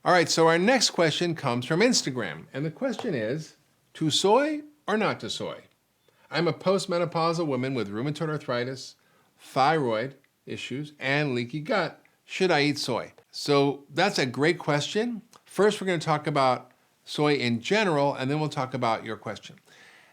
All right, so our next question comes from Instagram. And the question is, to soy or not to soy? I'm a postmenopausal woman with rheumatoid arthritis, thyroid issues, and leaky gut. Should I eat soy? So that's a great question. First, we're going to talk about soy in general, and then we'll talk about your question.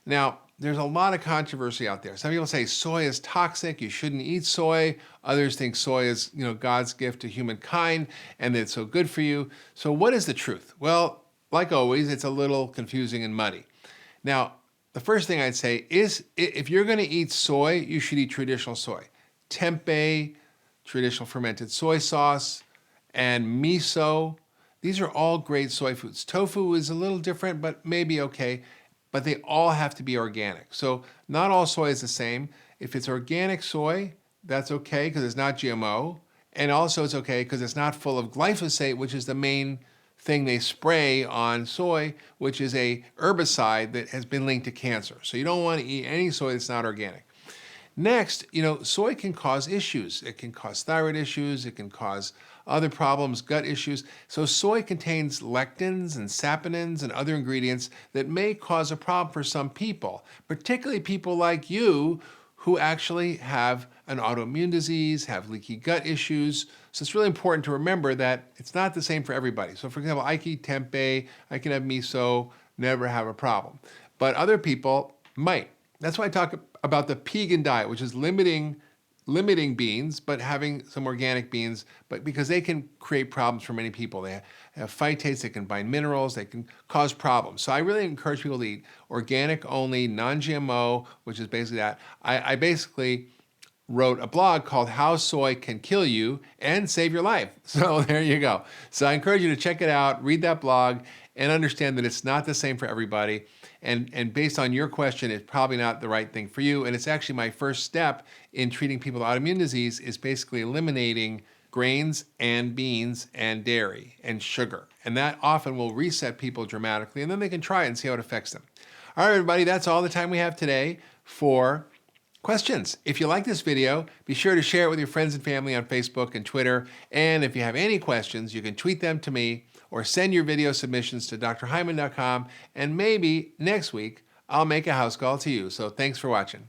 Now, there's a lot of controversy out there. Some people say soy is toxic, you shouldn't eat soy. Others think soy is, God's gift to humankind and that it's so good for you. So what is the truth? Well, like always, it's a little confusing and muddy. Now, the first thing I'd say is if you're going to eat soy, you should eat traditional soy. Tempeh, traditional fermented soy sauce, and miso. These are all great soy foods. Tofu is a little different, but maybe okay. But they all have to be organic. So not all soy is the same. If it's organic soy, that's okay because it's not GMO. And also it's okay because it's not full of glyphosate, which is the main thing they spray on soy, which is a herbicide that has been linked to cancer. So you don't want to eat any soy that's not organic. Next, soy can cause issues. It can cause thyroid issues. It can cause other problems, gut issues. So soy contains lectins and saponins and other ingredients that may cause a problem for some people, particularly people like you who actually have an autoimmune disease, have leaky gut issues. So it's really important to remember that it's not the same for everybody. So for example, I can eat tempeh, I can have miso, never have a problem. But other people might. That's why I talk about the pegan diet, which is limiting beans, but having some organic beans, but because they can create problems for many people. They have phytates, they can bind minerals, they can cause problems. So I really encourage people to eat organic only, non-GMO, which is basically that. I basically wrote a blog called How Soy Can Kill You and Save Your Life. So there you go. So I encourage you to check it out, read that blog, and understand that it's not the same for everybody. And based on your question, it's probably not the right thing for you. And it's actually my first step in treating people with autoimmune disease is basically eliminating grains and beans and dairy and sugar. And that often will reset people dramatically. And then they can try it and see how it affects them. All right, everybody, that's all the time we have today for questions. If you like this video, be sure to share it with your friends and family on Facebook and Twitter. And if you have any questions, you can tweet them to me or send your video submissions to drhyman.com. And maybe next week, I'll make a house call to you. So thanks for watching.